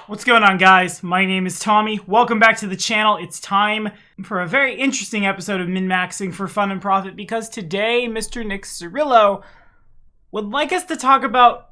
What's going on, guys? My name is Tommy. Welcome back to the channel. It's time for a very interesting episode of min-maxing for fun and profit because today Mr. Nick Cirillo would like us to talk about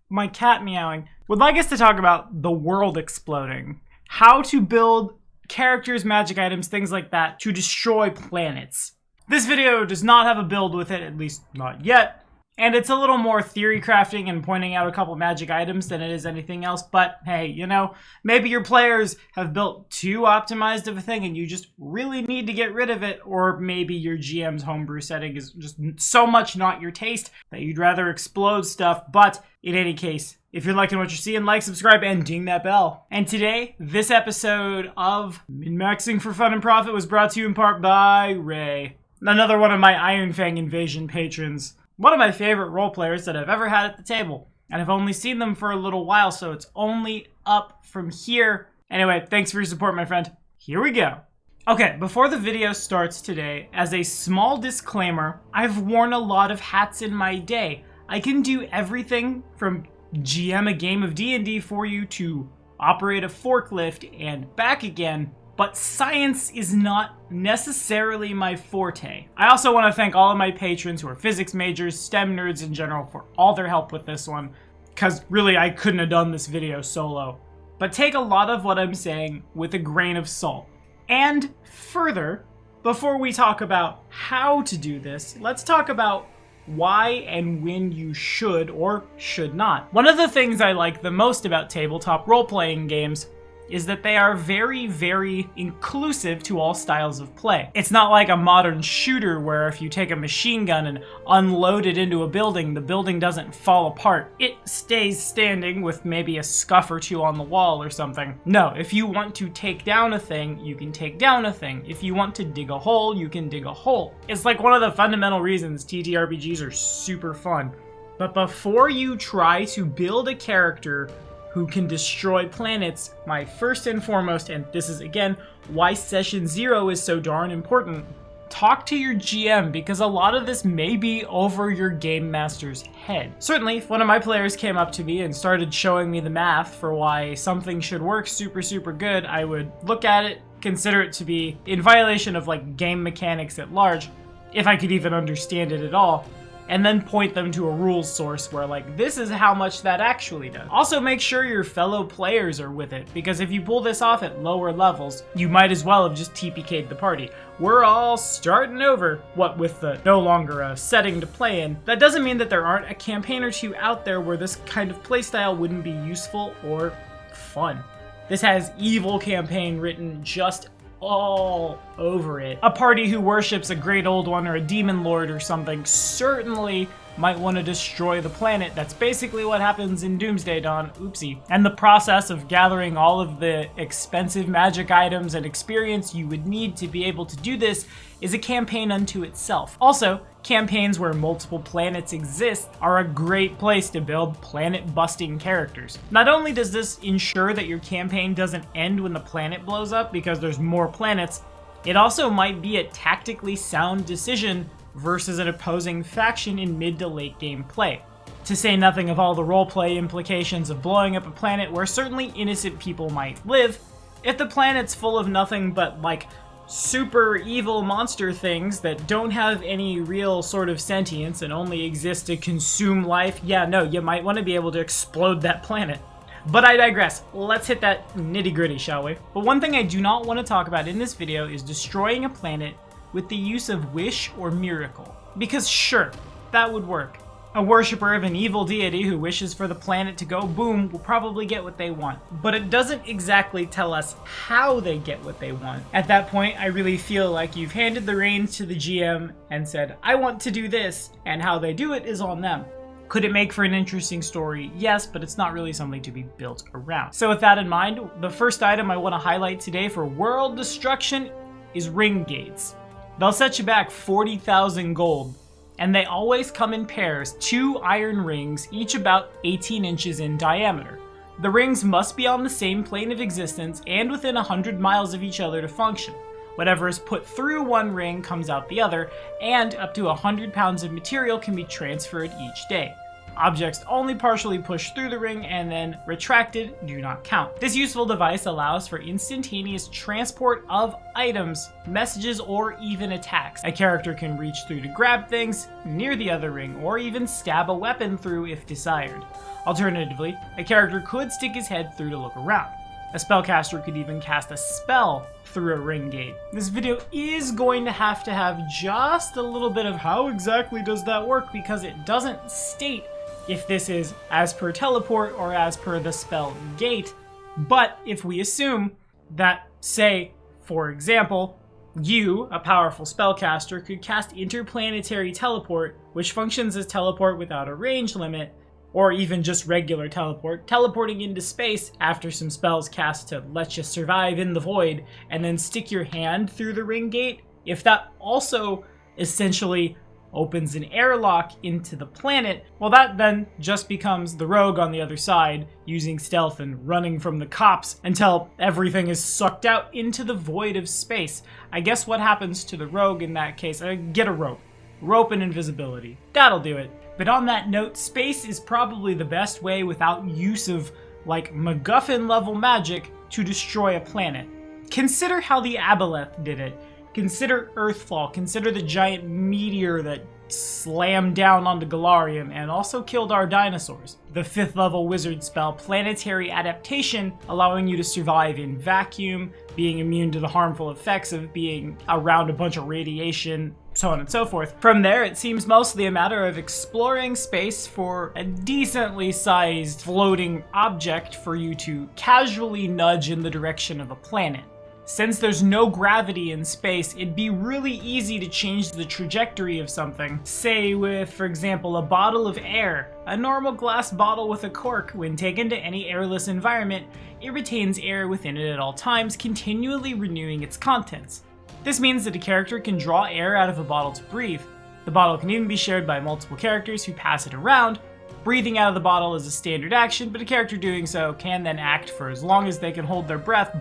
my cat meowing. Would like us to talk about the world exploding. How to build characters, magic items, things like that to destroy planets. This video does not have a build with it, at least not yet. And it's a little more theory crafting and pointing out a couple magic items than it is anything else. But hey, you know, maybe your players have built too optimized of a thing and you just really need to get rid of it. Or maybe your GM's homebrew setting is just so much not your taste that you'd rather explode stuff. But in any case, if you're liking what you're seeing, like, subscribe, and ding that bell. And today, this episode of Min-Maxing for Fun and Profit was brought to you in part by Ray, another one of my Iron Fang Invasion patrons. One of my favorite role players that I've ever had at the table. And I've only seen them for a little while, so it's only up from here. Anyway, thanks for your support, my friend. Here we go. Okay, before the video starts today, as a small disclaimer, I've worn a lot of hats in my day. I can do everything from GM a game of D&D for you to operate a forklift and back again, but science is not necessarily my forte. I also want to thank all of my patrons who are physics majors, STEM nerds in general, for all their help with this one, because really I couldn't have done this video solo. But take a lot of what I'm saying with a grain of salt. And further, before we talk about how to do this, let's talk about why and when you should or should not. One of the things I like the most about tabletop role-playing games is that they are very, very inclusive to all styles of play. It's not like a modern shooter where if you take a machine gun and unload it into a building, the building doesn't fall apart. It stays standing with maybe a scuff or two on the wall or something. No, if you want to take down a thing, you can take down a thing. If you want to dig a hole, you can dig a hole. It's like one of the fundamental reasons TTRPGs are super fun. But before you try to build a character who can destroy planets, my first and foremost, and this is again why session 0 is so darn important, talk to your GM because a lot of this may be over your game master's head. Certainly, if one of my players came up to me and started showing me the math for why something should work super good, I would look at it, consider it to be in violation of like game mechanics at large, if I could even understand it at all, and then point them to a rules source where like, this is how much that actually does. Also make sure your fellow players are with it, because if you pull this off at lower levels, you might as well have just TPK'd the party. We're all starting over, what with the no longer a setting to play in. That doesn't mean that there aren't a campaign or two out there where this kind of playstyle wouldn't be useful or fun. This has evil campaign written just all over it. A party who worships a great old one or a demon lord or something certainly might want to destroy the planet. That's basically what happens in Doomsday Dawn. Oopsie. And the process of gathering all of the expensive magic items and experience you would need to be able to do this is a campaign unto itself. Also, campaigns where multiple planets exist are a great place to build planet-busting characters. Not only does this ensure that your campaign doesn't end when the planet blows up because there's more planets, it also might be a tactically sound decision versus an opposing faction in mid to late game play. To say nothing of all the roleplay implications of blowing up a planet where certainly innocent people might live. If the planet's full of nothing but like super evil monster things that don't have any real sort of sentience and only exist to consume life, yeah, no, you might want to be able to explode that planet. But I digress. Let's hit that nitty-gritty, shall we? But one thing I do not want to talk about in this video is destroying a planet with the use of wish or miracle. Because sure, that would work. A worshiper of an evil deity who wishes for the planet to go boom will probably get what they want. But it doesn't exactly tell us how they get what they want. At that point, I really feel like you've handed the reins to the GM and said, I want to do this, and how they do it is on them. Could it make for an interesting story? Yes, but it's not really something to be built around. So with that in mind, the first item I want to highlight today for world destruction is ring gates. They'll set you back 40,000 gold, and they always come in pairs, 2 iron rings, each about 18 inches in diameter. The rings must be on the same plane of existence and within 100 miles of each other to function. Whatever is put through one ring comes out the other, and up to 100 pounds of material can be transferred each day. Objects only partially pushed through the ring and then retracted do not count. This useful device allows for instantaneous transport of items, messages, or even attacks. A character can reach through to grab things near the other ring, or even stab a weapon through if desired. Alternatively, a character could stick his head through to look around. A spellcaster could even cast a spell through a ring gate. This video is going to have just a little bit of how exactly does that work, because it doesn't state if this is as per teleport or as per the spell gate. But if we assume that, say, for example, you, a powerful spellcaster, could cast interplanetary teleport, which functions as teleport without a range limit, or even just regular teleport, teleporting into space after some spells cast to let you survive in the void, and then stick your hand through the ring gate, if that also essentially opens an airlock into the planet, well, that then just becomes the rogue on the other side, using stealth and running from the cops until everything is sucked out into the void of space. I guess what happens to the rogue in that case? Get a rope. Rope and invisibility. That'll do it. But on that note, space is probably the best way without use of, like, MacGuffin level magic to destroy a planet. Consider how the Aboleth did it. Consider Earthfall. Consider the giant meteor that slammed down onto Galarium and also killed our dinosaurs. The 5th level wizard spell, Planetary Adaptation, allowing you to survive in vacuum, being immune to the harmful effects of being around a bunch of radiation, so on and so forth. From there, it seems mostly a matter of exploring space for a decently sized floating object for you to casually nudge in the direction of a planet. Since there's no gravity in space, it'd be really easy to change the trajectory of something. Say with, for example, a bottle of air. A normal glass bottle with a cork, when taken to any airless environment, it retains air within it at all times, continually renewing its contents. This means that a character can draw air out of a bottle to breathe. The bottle can even be shared by multiple characters who pass it around. Breathing out of the bottle is a standard action, but a character doing so can then act for as long as they can hold their breath,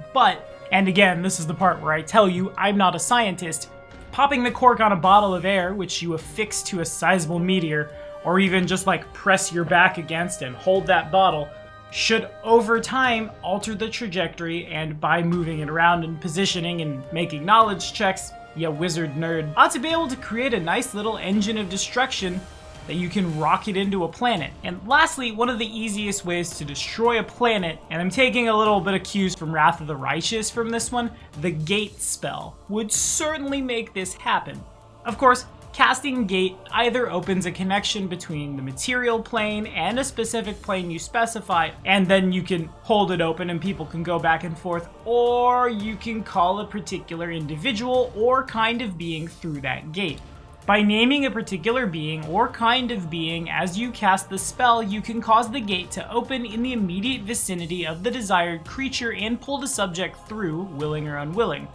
and again, this is the part where I tell you I'm not a scientist, popping the cork on a bottle of air, which you affix to a sizable meteor, or even just like press your back against and hold that bottle, should over time alter the trajectory, and by moving it around and positioning and making knowledge checks, ya wizard nerd, ought to be able to create a nice little engine of destruction that you can rocket into a planet. And lastly, one of the easiest ways to destroy a planet, and I'm taking a little bit of cues from Wrath of the Righteous from this one, the Gate spell would certainly make this happen. Of course, casting Gate either opens a connection between the material plane and a specific plane you specify, and then you can hold it open and people can go back and forth, or you can call a particular individual or kind of being through that gate. By naming a particular being or kind of being as you cast the spell, you can cause the gate to open in the immediate vicinity of the desired creature and pull the subject through, willing or unwilling.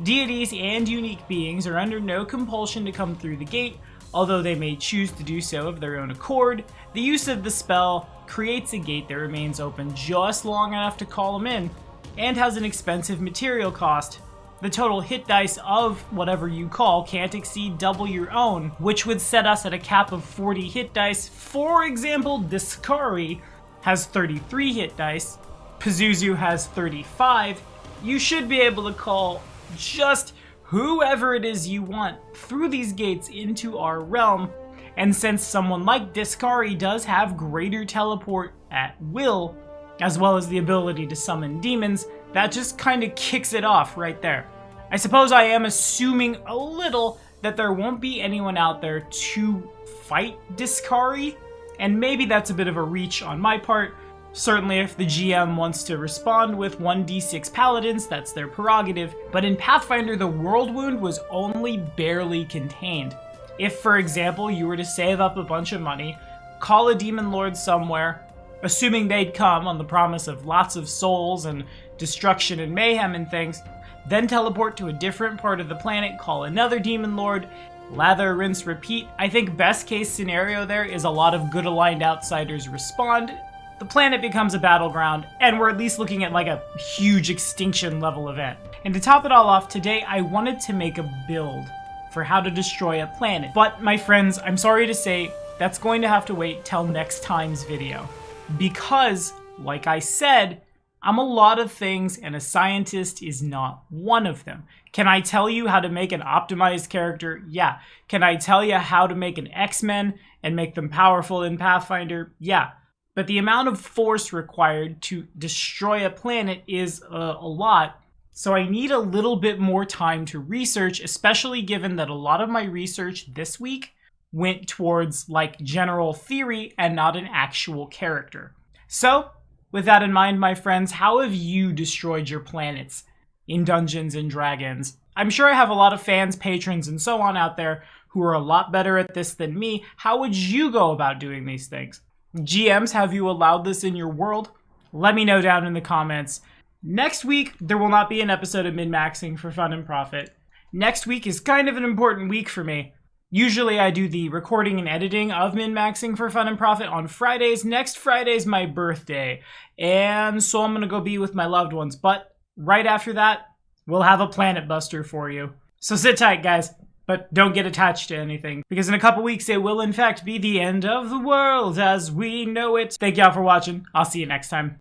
Deities and unique beings are under no compulsion to come through the gate, although they may choose to do so of their own accord. The use of the spell creates a gate that remains open just long enough to call them in, and has an expensive material cost. The total hit dice of whatever you call can't exceed double your own, which would set us at a cap of 40 hit dice. For example, Discari has 33 hit dice, Pazuzu has 35. You should be able to call just whoever it is you want through these gates into our realm, and since someone like Discari does have greater teleport at will, as well as the ability to summon demons, that just kind of kicks it off right there. I suppose I am assuming a little that there won't be anyone out there to fight Discari, and maybe that's a bit of a reach on my part. Certainly if the GM wants to respond with 1d6 paladins, that's their prerogative, but in Pathfinder the world wound was only barely contained. If, for example, you were to save up a bunch of money, call a demon lord somewhere, assuming they'd come on the promise of lots of souls and destruction and mayhem and things, then teleport to a different part of the planet, call another demon lord, lather, rinse, repeat. I think best case scenario there is a lot of good aligned outsiders respond, the planet becomes a battleground, and we're at least looking at like a huge extinction level event. And to top it all off, today I wanted to make a build for how to destroy a planet. But my friends, I'm sorry to say, that's going to have to wait till next time's video. Because, like I said, I'm a lot of things and a scientist is not one of them. Can I tell you how to make an optimized character? Yeah. Can I tell you how to make an X-Men and make them powerful in Pathfinder? Yeah. But the amount of force required to destroy a planet is a lot. So I need a little bit more time to research, especially given that a lot of my research this week went towards like general theory and not an actual character. So, with that in mind, my friends, how have you destroyed your planets in Dungeons and Dragons? I'm sure I have a lot of fans, patrons, and so on out there who are a lot better at this than me. How would you go about doing these things? GMs, have you allowed this in your world? Let me know down in the comments. Next week, there will not be an episode of Min-Maxing for Fun and Profit. Next week is kind of an important week for me. Usually I do the recording and editing of Min-Maxing for Fun and Profit on Fridays. Next Friday's my birthday, and so I'm going to go be with my loved ones. But right after that, we'll have a Planet Buster for you. So sit tight, guys, but don't get attached to anything, because in a couple weeks it will in fact be the end of the world as we know it. Thank y'all for watching. I'll see you next time.